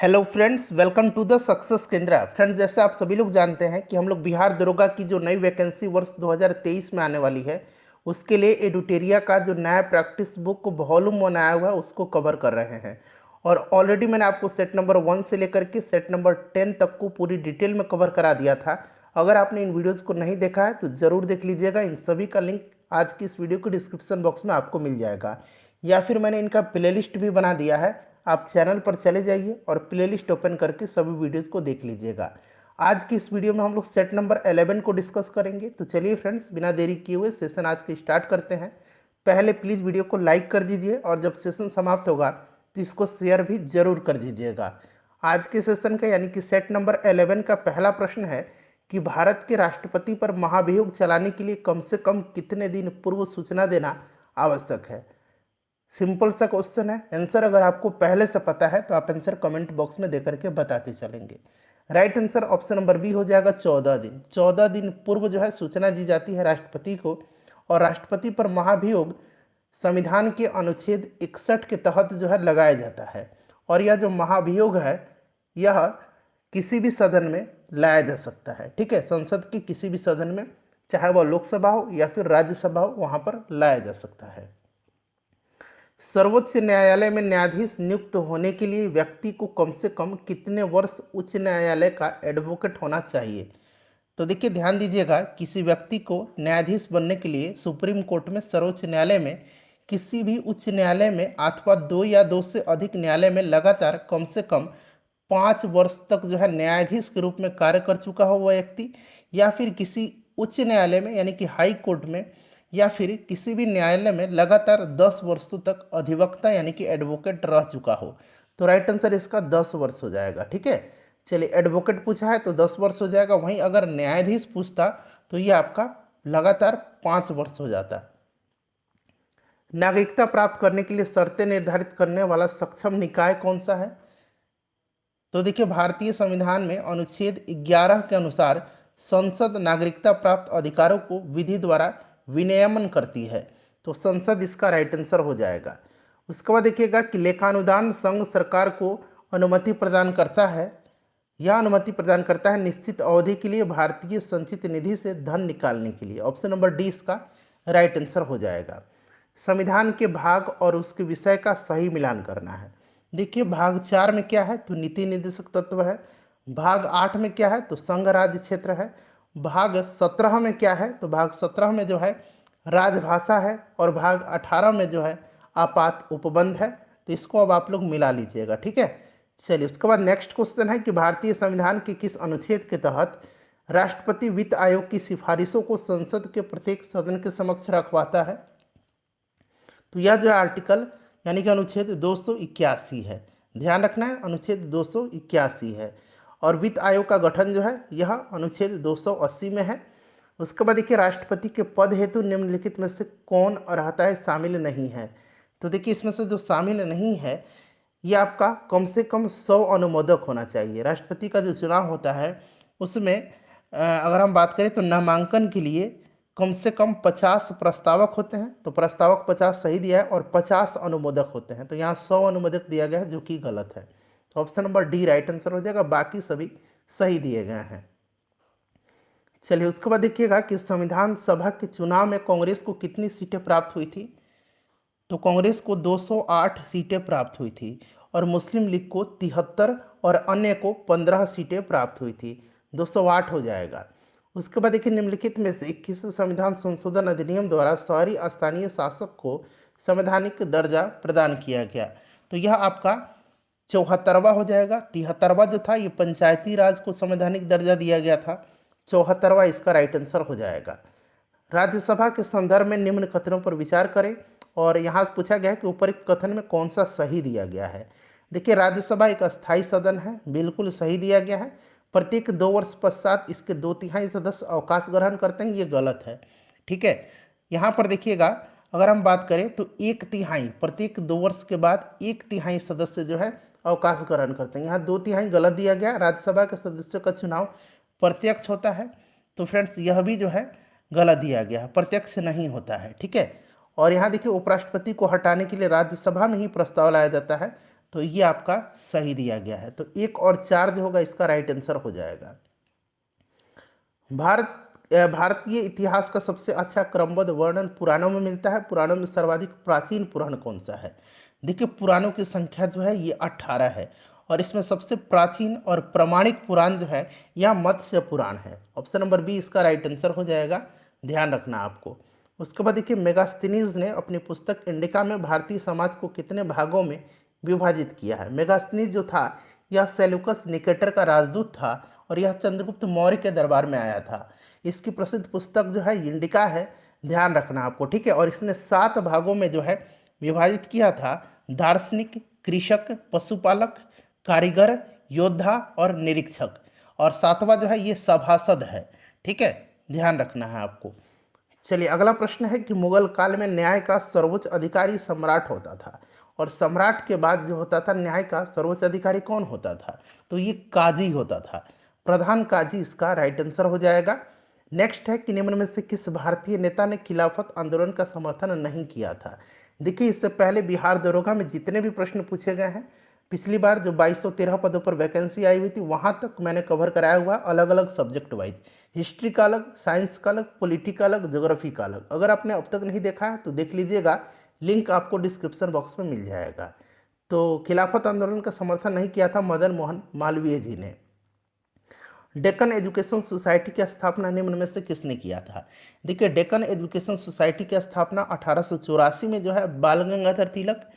Hello friends, welcome to the success Kendra. Friends, जैसे आप सभी लोग जानते हैं कि हम लोग बिहार दरोगा की जो नई वैकेंसी वर्ष 2023 में आने वाली है, उसके लिए एडुटेरिया का जो नया प्रैक्टिस बुक वॉल्यूम बनाया हुआ है उसको कवर कर रहे हैं। और ऑलरेडी मैंने आपको सेट नंबर 1 से लेकर के सेट नंबर 10 तक को पूरी डिटेल में कवर करा दिया था। अगर आपने इन वीडियोज़ को नहीं देखा है तो ज़रूर देख लीजिएगा। इन सभी का लिंक आज की इस वीडियो के डिस्क्रिप्शन बॉक्स में आपको मिल जाएगा, या फिर मैंने इनका प्लेलिस्ट भी बना दिया है। आप चैनल पर चले जाइए और प्लेलिस्ट ओपन करके सभी वीडियोस को देख लीजिएगा। आज की इस वीडियो में हम लोग सेट नंबर 11 को डिस्कस करेंगे। तो चलिए फ्रेंड्स, बिना देरी किए हुए सेशन आज के स्टार्ट करते हैं। पहले प्लीज़ वीडियो को लाइक कर दीजिए और जब सेशन समाप्त होगा तो इसको शेयर भी जरूर कर दीजिएगा। आज के सेशन का यानी कि सेट नंबर 11 का पहला प्रश्न है कि भारत के राष्ट्रपति पर महाभियोग चलाने के लिए कम से कम कितने दिन पूर्व सूचना देना आवश्यक है। सिंपल सा क्वेश्चन है। आंसर अगर आपको पहले से पता है तो आप आंसर कमेंट बॉक्स में देकर के बताते चलेंगे। Right answer option number B हो जाएगा 14 दिन। 14 दिन पूर्व जो है सूचना दी जाती है राष्ट्रपति को, और राष्ट्रपति पर महाभियोग संविधान के अनुच्छेद 61 के तहत जो है लगाया जाता है। और यह जो महाभियोग है यह किसी भी सदन में लाया जा सकता है। ठीक है, संसद के किसी भी सदन में, चाहे वह लोकसभा हो या फिर राज्यसभा हो, वहां पर लाया जा सकता है। सर्वोच्च न्यायालय में न्यायाधीश नियुक्त होने के लिए व्यक्ति को कम से कम कितने वर्ष उच्च न्यायालय का एडवोकेट होना चाहिए। तो देखिए, ध्यान दीजिएगा, किसी व्यक्ति को न्यायाधीश बनने के लिए सुप्रीम कोर्ट में, सर्वोच्च न्यायालय में, किसी भी उच्च न्यायालय में अथवा दो या दो से अधिक न्यायालय में लगातार कम से कम 5 वर्ष तक जो है न्यायाधीश के रूप में कार्य कर चुका हो वह व्यक्ति, या फिर किसी उच्च न्यायालय में यानी कि हाई कोर्ट में, या फिर किसी भी न्यायालय में लगातार 10 वर्षों तक अधिवक्ता यानी कि एडवोकेट रह चुका हो। तो राइट आंसर इसका 10 वर्ष हो जाएगा। ठीक है, चलिए, एडवोकेट पूछा है तो 10 वर्ष हो जाएगा। वहीं अगर न्यायाधीश पूछता तो ये आपका लगातार 5 वर्ष हो जाता। नागरिकता प्राप्त करने के लिए शर्तें निर्धारित करने वाला सक्षम निकाय कौन सा है। तो देखिए, भारतीय संविधान में अनुच्छेद 11 के अनुसार संसद नागरिकता प्राप्त अधिकारों को विधि द्वारा विनियमन करती है। तो संसद इसका राइट आंसर हो जाएगा। उसके बाद देखिएगा कि लेखानुदान संघ सरकार को अनुमति प्रदान करता है। यह अनुमति प्रदान करता है निश्चित अवधि के लिए भारतीय संचित निधि से धन निकालने के लिए। ऑप्शन नंबर डी इसका राइट आंसर हो जाएगा। संविधान के भाग और उसके विषय का सही मिलान करना है। देखिए, भाग 4 में क्या है तो नीति निर्देशक तत्व है। भाग 8 में क्या है तो संघ राज्य क्षेत्र है। भाग 17 में क्या है तो भाग 17 में जो है राजभाषा है। और भाग 18 में जो है आपात उपबंध है। तो इसको अब आप लोग मिला लीजिएगा। ठीक है, चलिए, उसके बाद नेक्स्ट क्वेश्चन है कि भारतीय संविधान के किस अनुच्छेद के तहत राष्ट्रपति वित्त आयोग की सिफारिशों को संसद के प्रत्येक सदन के समक्ष रखवाता है। तो यह जो आर्टिकल यानी कि अनुच्छेद 281 है। ध्यान रखना है, अनुच्छेद 281 है। और वित्त आयोग का गठन जो है यह अनुच्छेद 280 में है। उसके बाद देखिए, राष्ट्रपति के पद हेतु निम्नलिखित में से कौन अर्हता है शामिल नहीं है। तो देखिए, इसमें से जो शामिल नहीं है ये आपका कम से कम 100 अनुमोदक होना चाहिए। राष्ट्रपति का जो चुनाव होता है उसमें अगर हम बात करें तो नामांकन के लिए कम से कम 50 प्रस्तावक होते हैं। तो प्रस्तावक 50 सही दिया है और 50 अनुमोदक होते हैं। तो यहाँ 100 अनुमोदक दिया गया है जो कि गलत है। तो option number D right answer हो जाएगा, बाकी सभी सही दिए गए हैं। चलिए, उसके बाद देखिएगा कि संविधान सभा के चुनाव में कांग्रेस को कितनी सीटें प्राप्त हुई थी। तो कांग्रेस को 208 सीटें प्राप्त हुई थी और मुस्लिम लीग को 73 और अन्य को 15 सीटें प्राप्त हुई थी। 208 हो जाएगा। उसके बाद देखिए, निम्नलिखित में से किस संविधान संशोधन अधिनियम द्वारा शहरी स्थानीय शासक को संवैधानिक दर्जा प्रदान किया गया। तो यह आपका 74वां हो जाएगा। 73वां जो था ये पंचायती राज को संवैधानिक दर्जा दिया गया था। 74वां इसका राइट आंसर हो जाएगा। राज्यसभा के संदर्भ में निम्न कथनों पर विचार करें। और यहाँ से पूछा गया है कि उपरोक्त कथन में कौन सा सही दिया गया है। देखिए, राज्यसभा एक अस्थायी सदन है, बिल्कुल सही दिया गया है। प्रत्येक 2 वर्ष पश्चात इसके 2/3 सदस्य अवकाश ग्रहण करते हैं, ये गलत है। ठीक है, यहाँ पर देखिएगा, अगर हम बात करें तो 1/3 प्रत्येक 2 वर्ष के बाद 1/3 सदस्य जो है अवकाश ग्रहण करते हैं। यहाँ 2/3 गलत दिया गया। राज्यसभा के सदस्यों का चुनाव प्रत्यक्ष होता है। तो फ्रेंड्स, यह भी जो है गलत दिया गया है, प्रत्यक्ष नहीं होता है। ठीक है, और यहाँ देखिए, उपराष्ट्रपति को हटाने के लिए राज्यसभा में ही प्रस्ताव लाया जाता है। तो ये आपका सही दिया गया है। तो 1 और 4 जो होगा इसका राइट आंसर हो जाएगा। भारतीय इतिहास का सबसे अच्छा क्रमबद्ध वर्णन पुराणों में मिलता है। पुराणों में सर्वाधिक प्राचीन पुराण कौन सा है? देखिए पुराणों की संख्या जो है ये 18 है, और इसमें सबसे प्राचीन और प्रामाणिक पुराण जो है यह मत्स्य पुराण है। ऑप्शन नंबर बी इसका राइट आंसर हो जाएगा, ध्यान रखना आपको। उसके बाद देखिए मेगास्थनीज ने अपनी पुस्तक इंडिका में भारतीय समाज को कितने भागों में विभाजित किया है? मेगास्थनीज जो था यह सेल्यूकस निकेटर का राजदूत था, और यह चंद्रगुप्त मौर्य के दरबार में आया था। इसकी प्रसिद्ध पुस्तक जो है इंडिका है, ध्यान रखना आपको, ठीक है। और इसने 7 भागों में जो है विभाजित किया था: दार्शनिक, कृषक, पशुपालक, कारीगर, योद्धा और निरीक्षक। और 7वां जो है ये सभासद है, ठीक है, ध्यान रखना है आपको। चलिए अगला प्रश्न है कि मुगल काल में न्याय का सर्वोच्च अधिकारी सम्राट होता था, और सम्राट के बाद जो होता था न्याय का सर्वोच्च अधिकारी कौन होता था? तो ये काजी होता था, प्रधान काजी इसका राइट आंसर हो जाएगा। नेक्स्ट है कि निम्न में से किस भारतीय नेता ने खिलाफत आंदोलन का समर्थन नहीं किया था? देखिए इससे पहले बिहार दरोगा में जितने भी प्रश्न पूछे गए हैं, पिछली बार जो 2213 पदों पर वैकेंसी आई हुई थी वहाँ तक मैंने कवर कराया हुआ अलग अलग सब्जेक्ट वाइज। हिस्ट्री का अलग, साइंस का अलग, पॉलिटी का अलग, ज्योग्राफी का अलग। अगर आपने अब तक नहीं देखा है तो देख लीजिएगा, लिंक आपको डिस्क्रिप्शन बॉक्स में मिल जाएगा। तो खिलाफत आंदोलन का समर्थन नहीं किया था मदन मोहन मालवीय जी ने। डेक्कन एजुकेशन सोसाइटी की स्थापना निम्न में से किसने किया था? देखिए डेक्कन एजुकेशन सोसाइटी की स्थापना 1884 में जो है बाल गंगाधर तिलक,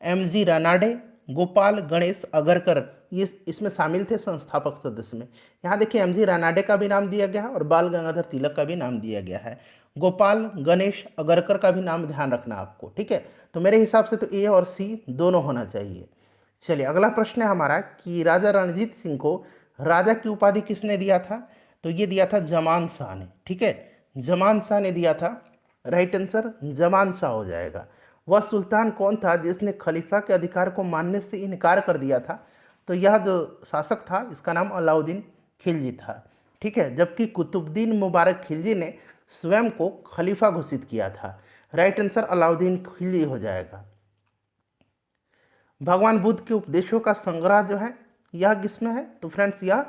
एम जी रानाडे, गोपाल गणेश अगरकर ये इसमें शामिल थे संस्थापक सदस्य में। यहाँ देखिए एम जी रानाडे का भी नाम दिया गया है और बाल गंगाधर तिलक का भी नाम दिया गया है। गोपाल गणेश अगरकर का भी नाम ध्यान रखना आपको, ठीक है। तो मेरे हिसाब से तो ए और सी दोनों होना चाहिए। चलिए अगला प्रश्न है हमारा कि राजा रणजीत सिंह को राजा की उपाधि किसने दिया था? तो ये दिया था जमान शाह ने, ठीक है, जमान शाह ने दिया था। राइट आंसर जमान शाह हो जाएगा। वह सुल्तान कौन था जिसने खलीफा के अधिकार को मानने से इनकार कर दिया था? तो यह जो शासक था इसका नाम अलाउद्दीन खिलजी था, ठीक है, जबकि कुतुबुद्दीन मुबारक खिलजी ने स्वयं को खलीफा घोषित किया था। राइट आंसर अलाउद्दीन खिलजी हो जाएगा। भगवान बुद्ध के उपदेशों का संग्रह जो है यह किसमें है? तो फ्रेंड्स यह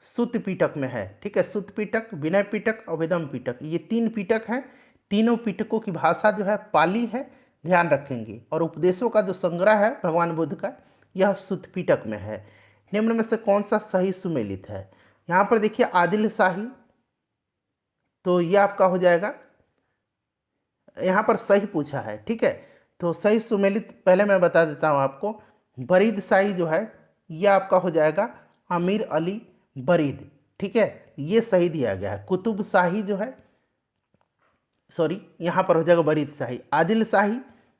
सुत्त पिटक में है, ठीक है। सुत्त पिटक, विनय पिटक, अभिधम पिटक, ये 3 पिटक हैं। तीनों पिटकों की भाषा जो है पाली है, ध्यान रखेंगे। और उपदेशों का जो संग्रह है भगवान बुद्ध का यह सुत्त पिटक में है। निम्न में से कौन सा सही सुमेलित है? यहाँ पर देखिए आदिल शाही, तो ये आपका हो जाएगा, यहाँ पर सही पूछा है, ठीक है। तो सही सुमेलित पहले मैं बता देता हूँ आपको। बरीद शाही जो है ये आपका हो जाएगा आमिर अली बरीद, ठीक है, ये सही दिया गया है। कुतुब शाही जो है, सॉरी यहाँ पर हो जाएगा बरीद शाही। आदिल शाही,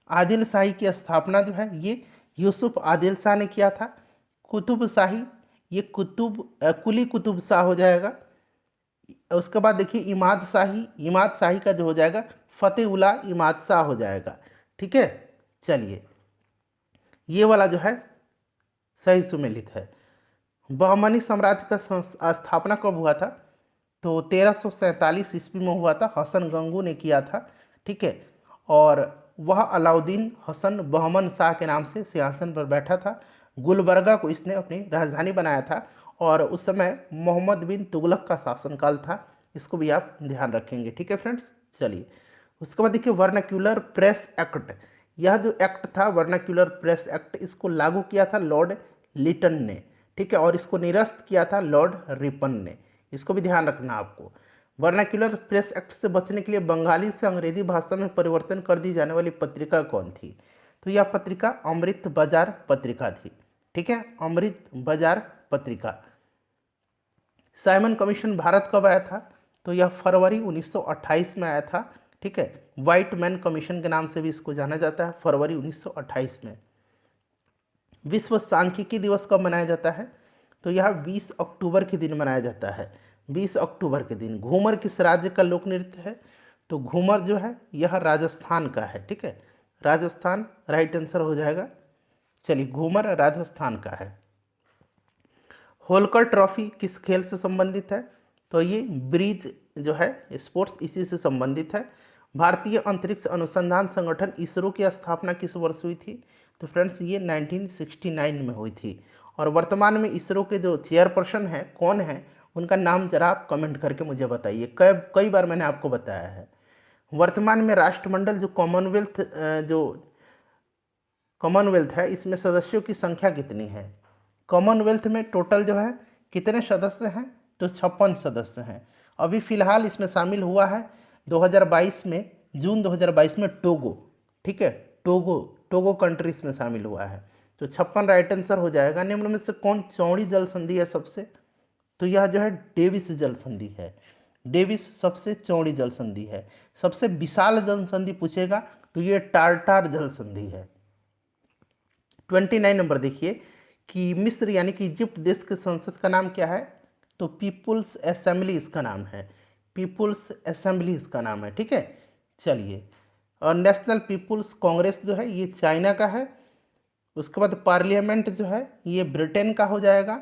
आदिल शाही की स्थापना जो है ये यूसुफ आदिल शाह ने किया था। कुतुब शाही ये कुली कुतुब शाह हो जाएगा। उसके बाद देखिए इमाद शाही, इमाद शाही का जो हो जाएगा फतेह उला इमाद शाह हो जाएगा, ठीक है। चलिए ये वाला जो है सही सुमेलित है। बहमनी साम्राज्य का स्थापना कब हुआ था? तो 1347 ईस्वी में हुआ था, हसन गंगू ने किया था, ठीक है। और वह अलाउद्दीन हसन बहमन शाह के नाम से सिंहासन पर बैठा था। गुलबर्गा को इसने अपनी राजधानी बनाया था, और उस समय मोहम्मद बिन तुगलक का शासनकाल था। इसको भी आप ध्यान रखेंगे, ठीक है फ्रेंड्स। चलिए उसके बाद देखिए वर्नाक्यूलर प्रेस एक्ट, यह जो एक्ट था वर्नाक्यूलर प्रेस एक्ट, इसको लागू किया था लॉर्ड लिटन ने, ठीक है, और इसको निरस्त किया था लॉर्ड रिपन ने। इसको भी ध्यान रखना आपको। वर्नाक्यूलर प्रेस एक्ट से बचने के लिए बंगाली से अंग्रेजी भाषा में परिवर्तन कर दी जाने वाली पत्रिका कौन थी? तो यह पत्रिका अमृत बाजार पत्रिका थी, ठीक है, अमृत बाजार पत्रिका। साइमन कमीशन भारत कब आया था? तो यह फरवरी 1928 में आया था, ठीक है। व्हाइट मैन कमीशन के नाम से भी इसको जाना जाता है, फरवरी 1928 में। विश्व सांख्यिकी दिवस कब मनाया जाता है? तो यह 20 अक्टूबर के दिन मनाया जाता है, 20 अक्टूबर के दिन। घूमर किस राज्य का लोक नृत्य है? तो घूमर जो है यह राजस्थान का है, ठीक है, राजस्थान राइट आंसर हो जाएगा। चलिए घूमर राजस्थान का है। होलकर ट्रॉफी किस खेल से संबंधित है? तो ये ब्रिज जो है स्पोर्ट्स इसी से संबंधित है। भारतीय अंतरिक्ष अनुसंधान संगठन इसरो की स्थापना किस वर्ष हुई थी? तो फ्रेंड्स ये 1969 में हुई थी। और वर्तमान में इसरो के जो चेयरपर्सन हैं कौन है, उनका नाम जरा आप कमेंट करके मुझे बताइए। कई बार मैंने आपको बताया है। वर्तमान में राष्ट्रमंडल जो कॉमनवेल्थ है, इसमें सदस्यों की संख्या कितनी है? कॉमनवेल्थ में टोटल जो है कितने सदस्य हैं? तो 56 सदस्य हैं। अभी फिलहाल इसमें शामिल हुआ है 2022 में, जून 2022 में टोगो। ठीक है, टोगो टोगो कंट्री इसमें शामिल हुआ है। तो 56 राइट आंसर हो जाएगा। निम्न में से कौन चौड़ी जल संधि है सबसे? तो यह जो है डेविस जल संधि है। डेविस सबसे चौड़ी जल संधि है। सबसे विशाल जल संधि पूछेगा तो ये टार्टार जल संधि है। 29 नंबर देखिए कि मिस्र यानी कि इजिप्ट देश के संसद का नाम क्या है? तो पीपुल्स असेंबली इसका नाम है। पीपुल्स असेंबली इसका नाम है। ठीक है, चलिए। और नेशनल पीपुल्स कांग्रेस जो है ये चाइना का है। उसके बाद पार्लियामेंट जो है ये ब्रिटेन का हो जाएगा।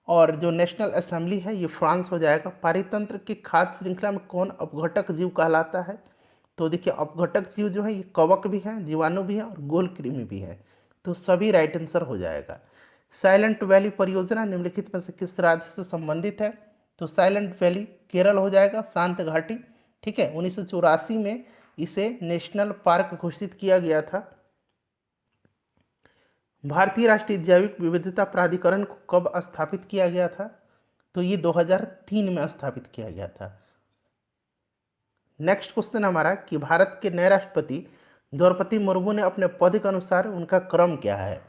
और जो नेशनल असेंबली है ये फ्रांस हो जाएगा। पारितंत्र की खाद्य श्रृंखला में कौन अपघटक जीव कहलाता है? तो देखिए अपघटक जीव जो है ये कवक भी है, जीवाणु भी है और गोलकृमि भी है। तो सभी राइट आंसर हो जाएगा। साइलेंट वैली परियोजना निम्नलिखित में से किस राज्य से संबंधित है? तो साइलेंट वैली केरल हो जाएगा, शांत घाटी। ठीक है, 1984 में इसे नेशनल पार्क घोषित किया गया था। भारतीय राष्ट्रीय जैविक विविधता प्राधिकरण को कब स्थापित किया गया था? तो ये 2003 में स्थापित किया गया था। नेक्स्ट क्वेश्चन हमारा कि भारत के नए राष्ट्रपति द्रौपदी मुर्मू ने अपने पद के अनुसार उनका क्रम क्या है?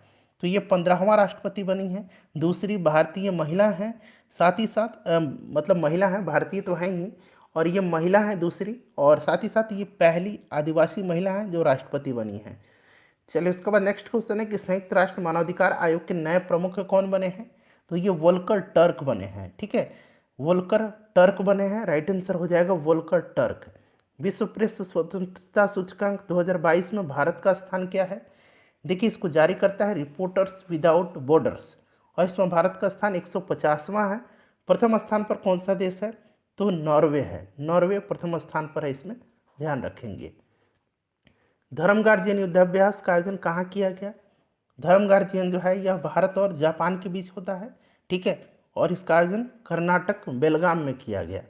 तो ये 15वां राष्ट्रपति बनी है, दूसरी भारतीय महिला हैं, साथ ही साथ मतलब महिला हैं, भारतीय तो हैं ही, और ये महिला हैं दूसरी, और साथ ही साथ ये पहली आदिवासी महिला हैं जो राष्ट्रपति बनी हैं। चलिए उसके बाद नेक्स्ट क्वेश्चन है कि संयुक्त राष्ट्र मानवाधिकार आयोग के नए प्रमुख कौन बने हैं? तो ये वोल्कर टर्क बने हैं। ठीक है, वोल्कर टर्क बने हैं, राइट आंसर हो जाएगा वोल्कर टर्क। विश्व प्रेस स्वतंत्रता सूचकांक 2022 में भारत का स्थान क्या है? देखिए इसको जारी करता है रिपोर्टर्स विदाउट बॉर्डर्स, और इसमें भारत का स्थान 150वां है। प्रथम स्थान पर कौन सा देश है? तो नॉर्वे है। नॉर्वे प्रथम स्थान पर है, इसमें ध्यान रखेंगे। धर्म गार्जियन युद्धाभ्यास का आयोजन कहाँ किया गया? धर्म गार्जियन जो है यह भारत और जापान के बीच होता है। ठीक है, और इसका आयोजन कर्नाटक बेलगाम में किया गया।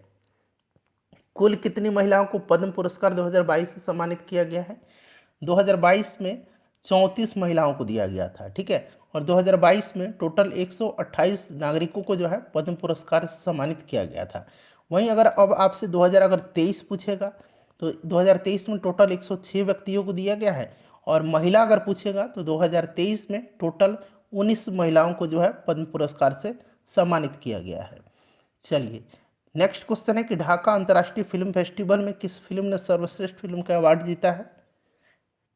कुल कितनी महिलाओं को पद्म पुरस्कार 2022 से सम्मानित किया गया है? 2022 में 34 महिलाओं को दिया गया था। ठीक है, और 2022 में टोटल 128 नागरिकों को जो है पद्म पुरस्कार से सम्मानित किया गया था। वहीं अगर अब आपसे 2023 पूछेगा तो 2023 में टोटल 106 व्यक्तियों को दिया गया है, और महिला अगर पूछेगा तो 2023 में टोटल 19 महिलाओं को जो है पद्म पुरस्कार से सम्मानित किया गया है। चलिए नेक्स्ट क्वेश्चन है कि ढाका अंतर्राष्ट्रीय फिल्म फेस्टिवल में किस फिल्म ने सर्वश्रेष्ठ फिल्म का अवार्ड जीता है?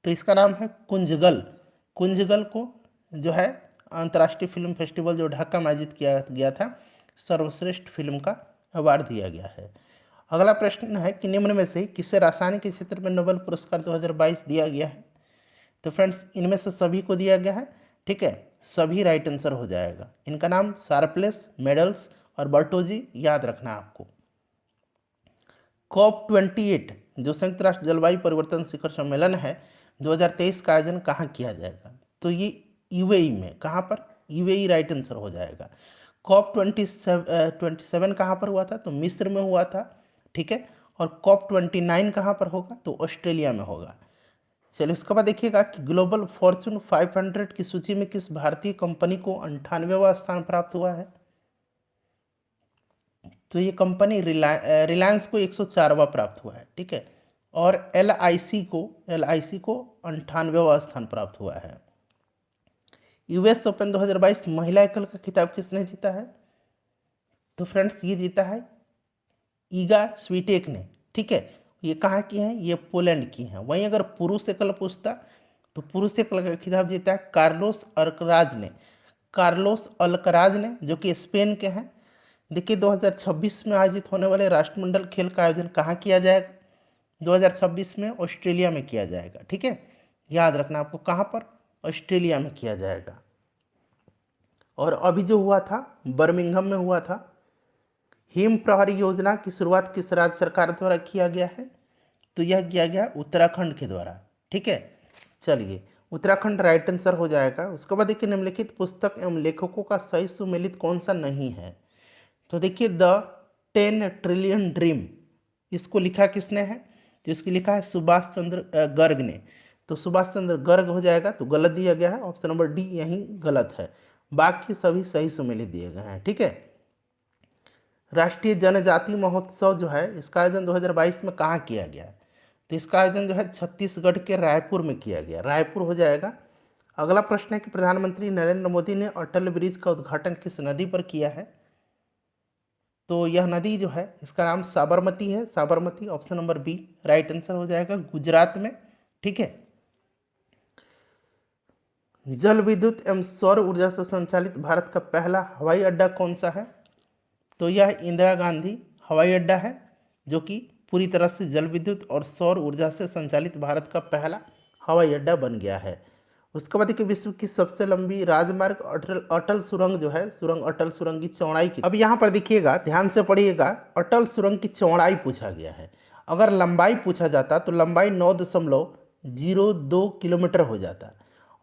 तो इसका नाम है कुंजगल। कुंजगल को जो है अंतर्राष्ट्रीय फिल्म फेस्टिवल जो ढाका में आयोजित किया गया था, सर्वश्रेष्ठ फिल्म का अवार्ड दिया गया है। अगला प्रश्न है कि निम्न में से किसे रासायनिक के क्षेत्र में नोबेल पुरस्कार 2022 दिया गया है? तो फ्रेंड्स इनमें से सभी को दिया गया है। ठीक है, सभी राइट आंसर हो जाएगा। इनका नाम शार्पलेस, मेडल्स और बर्टोजी याद रखना आपको। COP28 जो संयुक्त राष्ट्र जलवायु परिवर्तन शिखर सम्मेलन है 2023 का आयोजन कहाँ किया जाएगा? तो ये यूएई में। कहाँ पर? यूएई राइट आंसर हो जाएगा। COP27 कहाँ पर हुआ था? तो मिस्र में हुआ था। ठीक है, और COP29 कहाँ पर होगा? तो ऑस्ट्रेलिया में होगा। चलिए उसके बाद देखिएगा कि ग्लोबल फॉर्च्यून 500 की सूची में किस भारतीय कंपनी को 98वां स्थान प्राप्त हुआ है? तो ये कंपनी रिलायंस को 104वां प्राप्त हुआ है। ठीक है, और एल आई सी को 98वां स्थान प्राप्त हुआ है। यूएस ओपन 2022 महिला एकल का खिताब किसने जीता है? तो फ्रेंड्स ये जीता है ईगा स्वीटेक ने। ठीक है, ये कहाँ की हैं? ये पोलैंड की हैं। वहीं अगर पुरुष एकल पूछता तो पुरुष एकल का खिताब जीता है कार्लोस अल्कराज ने, जो कि स्पेन के हैं। देखिए 2026 में आयोजित होने वाले राष्ट्रमंडल खेल का आयोजन कहाँ किया जाएगा? 2026 में ऑस्ट्रेलिया में किया जाएगा। ठीक है, याद रखना आपको, कहाँ पर? ऑस्ट्रेलिया में किया जाएगा। और अभी जो हुआ था बर्मिंघम में हुआ था। हिम प्रहरी योजना की शुरुआत किस राज्य सरकार द्वारा किया गया है? तो यह किया गया उत्तराखंड के द्वारा। ठीक है, चलिए उत्तराखंड राइट आंसर हो जाएगा। उसके बाद देखिए निम्नलिखित पुस्तक एवं लेखकों का सही सुमेलित कौन सा नहीं है। तो देखिए द 10 ट्रिलियन ड्रीम, इसको लिखा किसने है, तो इसको लिखा है सुभाष चंद्र गर्ग ने। तो सुभाष चंद्र गर्ग हो जाएगा, तो गलत दिया गया है, ऑप्शन नंबर डी यही गलत है, बाकी सभी सही सुमेलित दिए गए हैं। ठीक है। राष्ट्रीय जनजाति महोत्सव जो है इसका आयोजन 2022 में कहाँ किया गया है, तो इसका आयोजन जो है छत्तीसगढ़ के रायपुर में किया गया, रायपुर हो जाएगा। अगला प्रश्न है कि प्रधानमंत्री नरेंद्र मोदी ने अटल ब्रिज का उद्घाटन किस नदी पर किया है, तो यह नदी जो है इसका नाम साबरमती है, Sabarmati, option number B right answer हो जाएगा, गुजरात में। ठीक है। जल विद्युत एवं सौर ऊर्जा से संचालित भारत का पहला हवाई अड्डा कौन सा है, तो यह इंदिरा गांधी हवाई अड्डा है, जो कि पूरी तरह से जल विद्युत और सौर ऊर्जा से संचालित भारत का पहला हवाई अड्डा बन गया है। उसके बाद देखिए विश्व की सबसे लंबी राजमार्ग अटल सुरंग जो है, सुरंग अटल सुरंग की चौड़ाई की, अब यहाँ पर देखिएगा ध्यान से पढ़िएगा, अटल सुरंग की चौड़ाई पूछा गया है। अगर लंबाई पूछा जाता तो लंबाई 9.02 किलोमीटर हो जाता,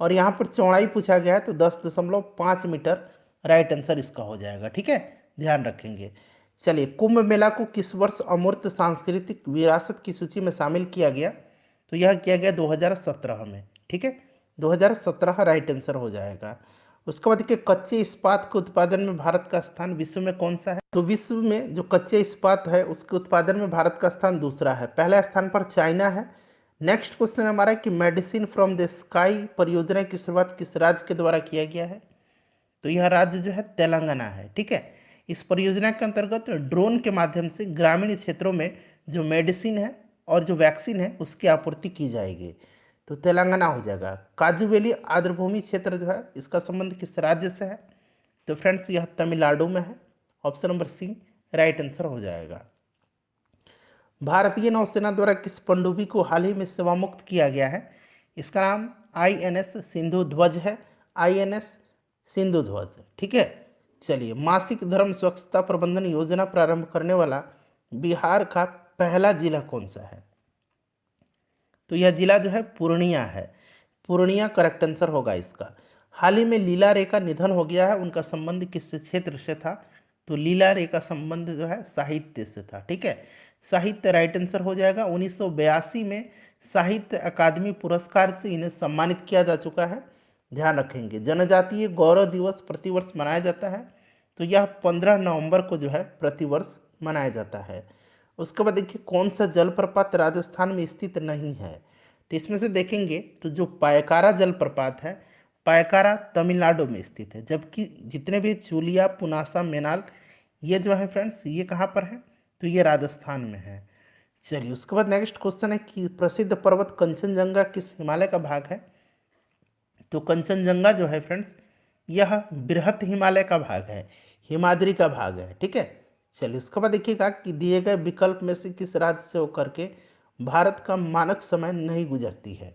और यहाँ पर चौड़ाई पूछा गया है तो 10.5 मीटर राइट आंसर इसका हो जाएगा। ठीक है, ध्यान रखेंगे। चलिए, कुंभ मेला को किस वर्ष अमूर्त सांस्कृतिक विरासत की सूची में शामिल किया गया, तो यह किया गया 2017 में। ठीक है, 2017 राइट आंसर हो जाएगा। उसके बाद के कच्चे इस्पात के उत्पादन में भारत का स्थान विश्व में कौन सा है, तो विश्व में जो कच्चे इस्पात है उसके उत्पादन में भारत का स्थान दूसरा है, पहला स्थान पर चाइना है। नेक्स्ट क्वेश्चन हमारा कि मेडिसिन फ्रॉम द स्काई परियोजना की शुरुआत किस राज्य के द्वारा किया गया है, तो यह राज्य जो है तेलंगाना है। ठीक है, इस परियोजना के अंतर्गत ड्रोन के माध्यम से ग्रामीण क्षेत्रों में जो मेडिसिन है और जो वैक्सीन है उसकी आपूर्ति की जाएगी, तो तेलंगाना हो जाएगा। काजू वैली आर्द्रभूमि क्षेत्र जो है इसका संबंध किस राज्य से है, तो फ्रेंड्स यह तमिलनाडु में है, option number C right answer हो जाएगा। भारतीय नौसेना द्वारा किस पनडुब्बी को हाल ही में सेवा मुक्त किया गया है, इसका नाम INS सिंधु ध्वज है, INS सिंधु ध्वज। ठीक है। चलिए, मासिक धर्म स्वच्छता प्रबंधन योजना प्रारंभ करने वाला बिहार का पहला जिला कौन सा है, तो यह जिला जो है पूर्णिया है, पूर्णिया करेक्ट आंसर होगा इसका। हाल ही में लीला रे का निधन हो गया है, उनका संबंध किस क्षेत्र से था, तो लीला रे का संबंध जो है साहित्य से था। ठीक है, साहित्य राइट आंसर हो जाएगा। 1982 में साहित्य अकादमी पुरस्कार से इन्हें सम्मानित किया जा चुका है, ध्यान रखेंगे। जनजातीय गौरव दिवस प्रतिवर्ष मनाया जाता है, तो यह 15 नवंबर को जो है प्रतिवर्ष मनाया जाता है। उसके बाद देखिए कौन सा जलप्रपात राजस्थान में स्थित नहीं है, तो इसमें से देखेंगे तो जो पायकारा जलप्रपात है, पायकारा तमिलनाडु में स्थित है, जबकि जितने भी चूलिया पुनासा मेनाल ये जो है फ्रेंड्स ये कहाँ पर है, तो ये राजस्थान में है। चलिए, उसके बाद नेक्स्ट क्वेश्चन है कि प्रसिद्ध पर्वत कंचनजंगा किस हिमालय का भाग है, तो कंचनजंगा जो है फ्रेंड्स यह बृहत हिमालय का भाग है, हिमाद्री का भाग है। ठीक है। चलिए, उसके बाद देखिएगा कि दिए गए विकल्प में से किस राज्य से होकर के भारत का मानक समय नहीं गुजरती है।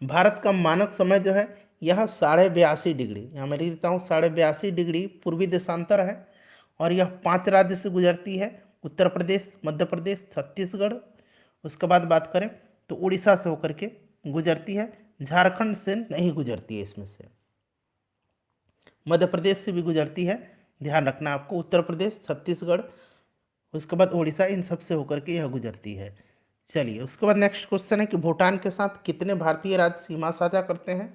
भारत का मानक समय जो है यह 82.5 डिग्री, यहाँ मैं लिख देता हूँ 82.5 डिग्री पूर्वी देशांतर है, और यह 5 राज्य से गुजरती है, उत्तर प्रदेश, मध्य प्रदेश, छत्तीसगढ़। उसके बाद बात करें तो उड़ीसा से होकर के गुजरती है, झारखंड से नहीं गुजरती है, इसमें से मध्य प्रदेश से भी गुजरती है, ध्यान रखना आपको, उत्तर प्रदेश, छत्तीसगढ़, उसके बाद उड़ीसा, इन सब से होकर के यह गुजरती है। चलिए, उसके बाद नेक्स्ट क्वेश्चन है कि भूटान के साथ कितने भारतीय राज्य सीमा साझा करते हैं,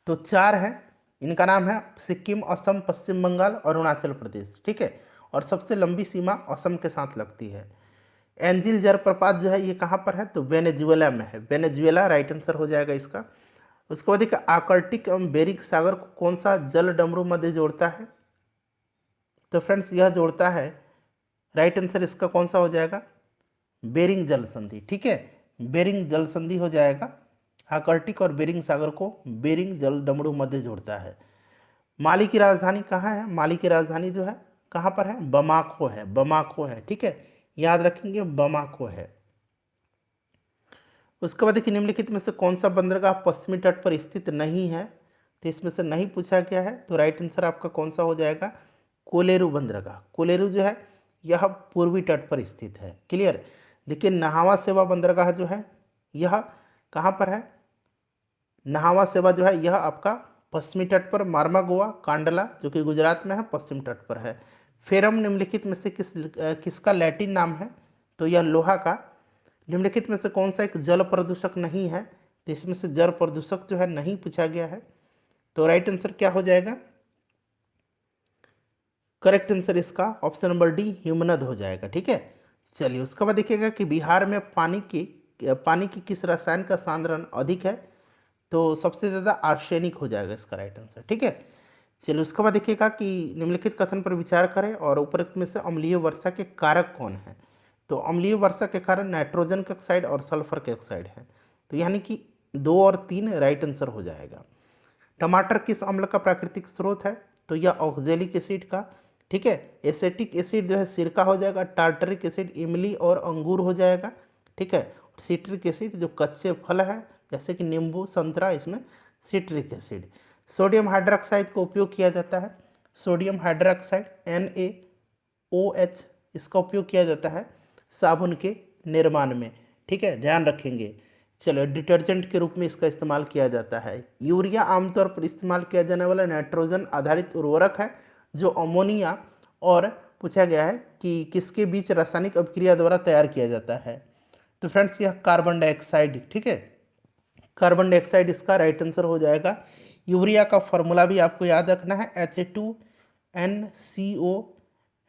तो 4 है। इनका नाम है सिक्किम, असम, पश्चिम बंगाल और अरुणाचल प्रदेश। ठीक है, और सबसे लंबी सीमा असम के साथ लगती है। एंजिल जलप्रपात जो है ये कहाँ पर है, तो वेनेजुएला में है, वेनेजुएला राइट आंसर हो जाएगा इसका। उसके बाद एक आर्कटिक एवं बेरिंग सागर को कौन सा जल डमरू मध्य जोड़ता है, तो फ्रेंड्स यह जोड़ता है, राइट आंसर इसका कौन सा हो जाएगा, बेरिंग जल संधि। ठीक है, बेरिंग जल संधि हो जाएगा, आर्कटिक और बेरिंग सागर को बेरिंग जल डमरू मध्य जोड़ता है। माली की राजधानी कहाँ है, माली की राजधानी जो है कहाँ पर है, बमाको है, बमाको है। ठीक है, याद रखेंगे बमाको है। उसके बाद देखिए निम्नलिखित में से कौन सा बंदरगाह पश्चिमी तट पर स्थित नहीं है, तो इसमें से नहीं पूछा गया है, तो राइट आंसर आपका कौन सा हो जाएगा, कोलेरू बंदरगाह। कोलेरू जो है यह पूर्वी तट पर स्थित है। क्लियर, देखिए नहावा सेवा बंदरगाह जो है यह कहाँ पर है, नहावा सेवा जो है यह आपका पश्चिमी तट पर, मार्मागोआ कांडला जो कि गुजरात में है पश्चिम तट पर है। फेरम निम्नलिखित में से किसका लैटिन नाम है, तो यह लोहा का। निम्नलिखित में से कौन सा एक जल प्रदूषक नहीं है, तो इसमें से जल प्रदूषक जो है नहीं पूछा गया है, तो राइट आंसर क्या हो जाएगा, करेक्ट आंसर इसका ऑप्शन नंबर डी ह्यूमनद हो जाएगा। ठीक है, चलिए उसके बाद देखिएगा कि बिहार में पानी की किस रसायन का सांद्रण अधिक है, तो सबसे ज़्यादा आर्सेनिक हो जाएगा इसका राइट आंसर। ठीक है, चलिए उसके बाद देखिएगा कि निम्नलिखित कथन पर विचार करें और उपरोक्त में से अम्लीय वर्षा के कारक कौन है, तो अम्लीय वर्षा के कारण नाइट्रोजन के ऑक्साइड और सल्फर के ऑक्साइड है, तो यानी कि 2 और 3 राइट आंसर हो जाएगा। टमाटर किस अम्ल का प्राकृतिक स्रोत है, तो यह ऑक्जेलिक एसिड का। ठीक है, एसेटिक एसिड जो है सिरका हो जाएगा, टार्टरिक एसिड इमली और अंगूर हो जाएगा। ठीक है, सिट्रिक एसिड जो कच्चे फल है जैसे कि नींबू संतरा, इसमें सिट्रिक एसिड। सोडियम हाइड्रोक्साइड का उपयोग किया जाता है, सोडियम हाइड्रोक्साइड NaOH इसका उपयोग किया जाता है साबुन के निर्माण में। ठीक है, ध्यान रखेंगे। चलो डिटर्जेंट के रूप में इसका इस्तेमाल किया जाता है। यूरिया आमतौर पर इस्तेमाल किया जाने वाला नाइट्रोजन आधारित उर्वरक है जो अमोनिया और पूछा गया है कि किसके बीच रासायनिक अभिक्रिया द्वारा तैयार किया जाता है, तो फ्रेंड्स यह कार्बन डाइऑक्साइड। ठीक है, कार्बन डाइऑक्साइड इसका राइट आंसर हो जाएगा। यूरिया का फॉर्मूला भी आपको याद रखना है HA2NCO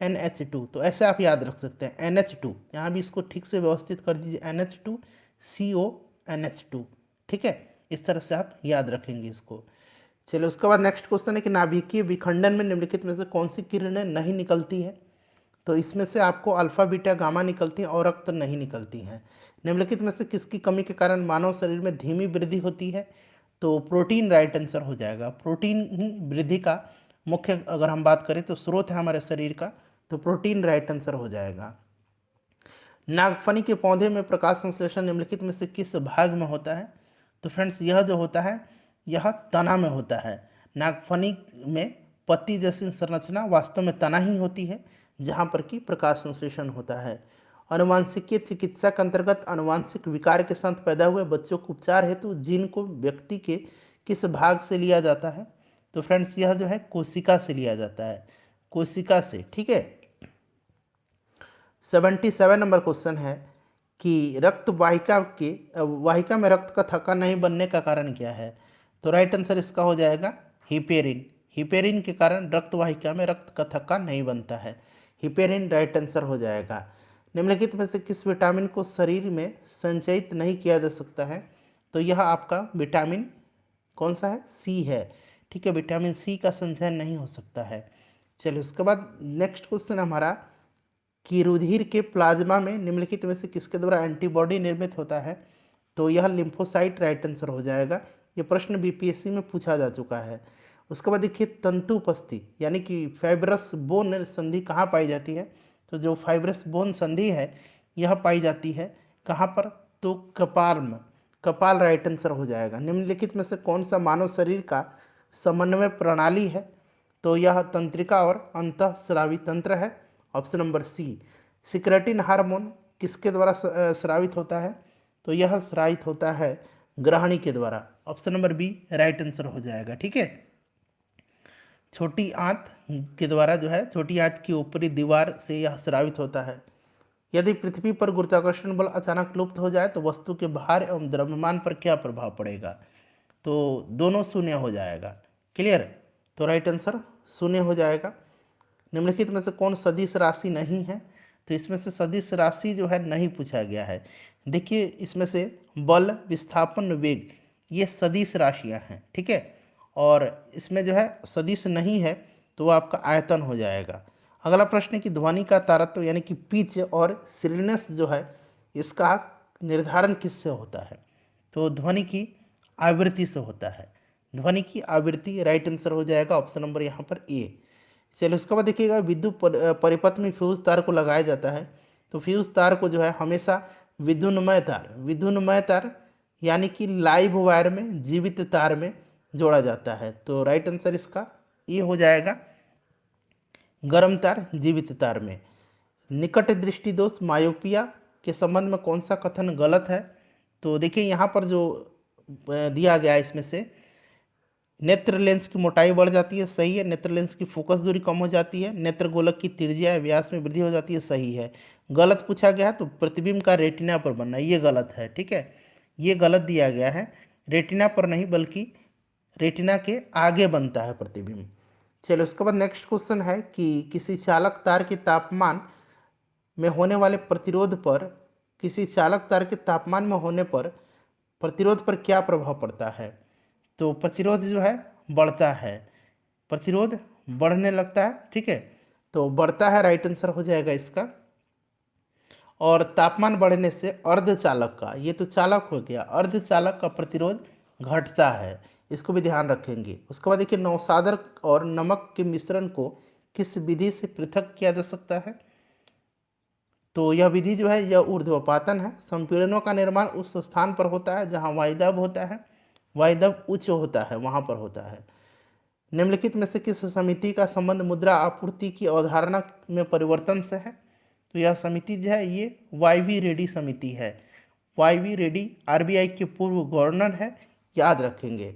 NH2, तो ऐसे आप याद रख सकते हैं NH2, यहाँ भी इसको ठीक से व्यवस्थित कर दीजिए NH2CO NH2। ठीक है, इस तरह से आप याद रखेंगे इसको। चलिए उसके बाद नेक्स्ट क्वेश्चन है कि नाभिकीय विखंडन में निम्नलिखित में से कौन सी किरणें नहीं निकलती है, तो इसमें से आपको अल्फा बीटा गामा निकलती हैं और रक्त नहीं निकलती हैं। निम्नलिखित में से किसकी कमी के कारण मानव शरीर में धीमी वृद्धि होती है, तो प्रोटीन राइट आंसर हो जाएगा। प्रोटीन ही वृद्धि का मुख्य अगर हम बात करें तो स्रोत है हमारे शरीर का, तो प्रोटीन राइट आंसर हो जाएगा। नागफनी के पौधे में प्रकाश संश्लेषण निम्नलिखित में से किस भाग में होता है, तो फ्रेंड्स यह जो होता है यह तना में होता है। नागफनी में पत्ती जैसी संरचना वास्तव में तना ही होती है जहाँ पर कि प्रकाश संश्लेषण होता है। अनुवांशिकीय चिकित्सा के अंतर्गत अनुवांशिक विकार के साथ पैदा हुए बच्चों को उपचार हेतु जीन को व्यक्ति के किस भाग से लिया जाता है, तो फ्रेंड्स यह जो है कोशिका से लिया जाता है, कोशिका से। ठीक है, 77 नंबर क्वेश्चन है कि रक्त वाहिका में रक्त का थक्का नहीं बनने का कारण क्या है, तो राइट आंसर इसका हो जाएगा हिपेरिन। हिपेरिन के कारण रक्त वाहिका में रक्त का थक्का नहीं बनता है, हिपेरिन राइट आंसर हो जाएगा। निम्नलिखित में से किस विटामिन को शरीर में संचयित नहीं किया जा सकता है, तो यह आपका विटामिन कौन सा है, सी है। ठीक है, विटामिन सी का संचयन नहीं हो सकता है। चलिए उसके बाद नेक्स्ट क्वेश्चन हमारा कि रुधिर के प्लाज्मा में निम्नलिखित में से किसके द्वारा एंटीबॉडी निर्मित होता है, तो यह लिम्फोसाइट राइट आंसर हो जाएगा। ये प्रश्न बीपीएससी में पूछा जा चुका है। उसके बाद देखिए तंतु उपस्थि यानी कि फाइब्रस बोन संधि कहाँ पाई जाती है, तो जो फाइब्रस बोन संधि है यह पाई जाती है कहाँ पर, तो कपाल में, कपाल राइट आंसर हो जाएगा। निम्नलिखित में से कौन सा मानव शरीर का समन्वय प्रणाली है, तो यह तंत्रिका और अंतःस्रावी तंत्र है, option number C. Secretin hormone किसके द्वारा स्रावित होता है, तो यह स्रावित होता है ग्रहणी के द्वारा, option number B right answer हो जाएगा। ठीक है, छोटी आंत के द्वारा जो है, छोटी आंत की ऊपरी दीवार से यह स्रावित होता है। यदि पृथ्वी पर गुरुत्वाकर्षण बल अचानक लुप्त हो जाए तो वस्तु के भार एवं द्रव्यमान पर क्या प्रभाव पड़ेगा, तो दोनों शून्य हो जाएगा। क्लियर, तो राइट आंसर शून्य हो जाएगा। निम्नलिखित में से कौन सदिश राशि नहीं है, तो इसमें से सदिश राशि जो है नहीं पूछा गया है। देखिए इसमें से बल विस्थापन वेग ये सदिश राशियां हैं। ठीक है, और इसमें जो है सदिश नहीं है तो वो आपका आयतन हो जाएगा। अगला प्रश्न है कि ध्वनि का तारत्व यानी कि पिच और श्रीनेस जो है इसका निर्धारण किससे होता है, तो ध्वनि की आवृत्ति से होता है। ध्वनि की आवृत्ति राइट आंसर हो जाएगा, ऑप्शन नंबर यहाँ पर ए। चलिए उसके बाद देखिएगा विद्युत परिपथ में फ्यूज तार को लगाया जाता है, तो फ्यूज तार को जो है हमेशा विद्युन्मय तार यानी कि लाइव वायर में, जीवित तार में जोड़ा जाता है, तो राइट आंसर इसका ये हो जाएगा, गर्म तार जीवित तार में। निकट दृष्टि दोष मायोपिया के संबंध में कौन सा कथन गलत है? तो देखिए यहाँ पर जो दिया गया है इसमें से, नेत्र लेंस की मोटाई बढ़ जाती है, सही है। नेत्र लेंस की फोकस दूरी कम हो जाती है। नेत्र गोलक की त्रिज्या या व्यास में वृद्धि हो जाती है, सही है। गलत पूछा गया है तो प्रतिबिंब का रेटिना पर बनना, ये गलत है, ठीक है, ये गलत दिया गया है। रेटिना पर नहीं बल्कि रेटिना के आगे बनता है प्रतिबिंब। चलो उसके बाद नेक्स्ट क्वेश्चन है कि किसी चालक तार के तापमान में होने वाले प्रतिरोध पर, किसी चालक तार के तापमान में होने पर प्रतिरोध पर क्या प्रभाव पड़ता है? तो प्रतिरोध जो है बढ़ता है, प्रतिरोध बढ़ने लगता है, ठीक है, तो बढ़ता है, राइट आंसर हो जाएगा इसका। और तापमान बढ़ने से अर्धचालक का, ये तो चालक हो गया, अर्धचालक का प्रतिरोध घटता है, इसको भी ध्यान रखेंगे। उसके बाद देखिए नौसादर और नमक के मिश्रण को किस विधि से पृथक किया जा सकता है? तो यह विधि जो है यह ऊर्ध्वपातन है। संपीड़नों का निर्माण उस स्थान पर होता है जहाँ वायुदाब होता है, वायुदाब उच्च होता है, वहाँ पर होता है। निम्नलिखित में से किस समिति का संबंध मुद्रा आपूर्ति की अवधारणा में परिवर्तन से है? तो यह समिति जो है ये वाई.वी. रेड्डी समिति है। वाई.वी. रेड्डी आरबीआई के पूर्व गवर्नर है, याद रखेंगे।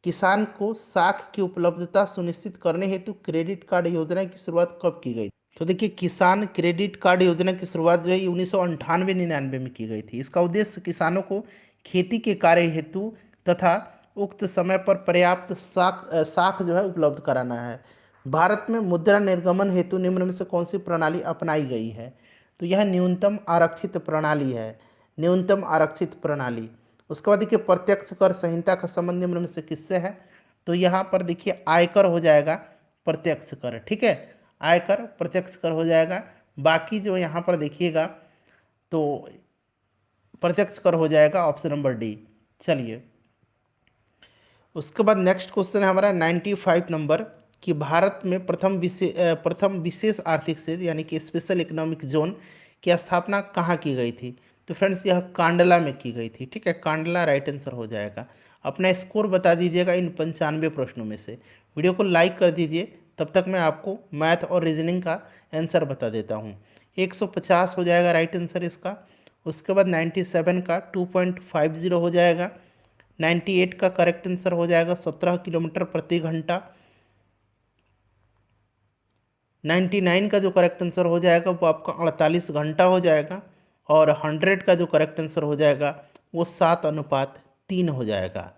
किसान को साख की उपलब्धता सुनिश्चित करने हेतु क्रेडिट कार्ड योजना की शुरुआत कब की गई? तो देखिए किसान क्रेडिट कार्ड योजना की शुरुआत जो है 1998-99 में की गई थी। इसका उद्देश्य किसानों को खेती के कार्य हेतु तथा उक्त समय पर पर्याप्त साख जो है उपलब्ध कराना है। भारत में मुद्रा निर्गमन हेतु निम्न में से कौन सी प्रणाली अपनाई गई है? तो यह न्यूनतम आरक्षित प्रणाली है, न्यूनतम आरक्षित प्रणाली। उसके बाद देखिए प्रत्यक्ष कर संहिता का संबंध निम्न में से किससे है? तो यहाँ पर देखिए आयकर हो जाएगा प्रत्यक्ष कर, ठीक है, आयकर प्रत्यक्ष कर हो जाएगा। बाकी जो यहाँ पर देखिएगा तो प्रत्यक्ष कर हो जाएगा ऑप्शन नंबर डी। चलिए उसके बाद नेक्स्ट क्वेश्चन है हमारा 95 नंबर कि भारत में प्रथम विशेष आर्थिक क्षेत्र यानी कि स्पेशल इकोनॉमिक जोन की स्थापना कहाँ की गई थी? तो फ्रेंड्स यह कांडला में की गई थी, ठीक है, कांडला राइट आंसर हो जाएगा। अपना स्कोर बता दीजिएगा इन 95 प्रश्नों में से। वीडियो को लाइक कर दीजिए, तब तक मैं आपको मैथ और रीजनिंग का आंसर बता देता हूँ। 150 हो जाएगा राइट आंसर इसका। उसके बाद 97 का 2.50 हो जाएगा। 98 का करेक्ट आंसर हो जाएगा 17 किलोमीटर प्रति घंटा। 99 का जो करेक्ट आंसर हो जाएगा वो आपका 48 घंटा हो जाएगा। और 100 का जो करेक्ट आंसर हो जाएगा वो 7:3 हो जाएगा।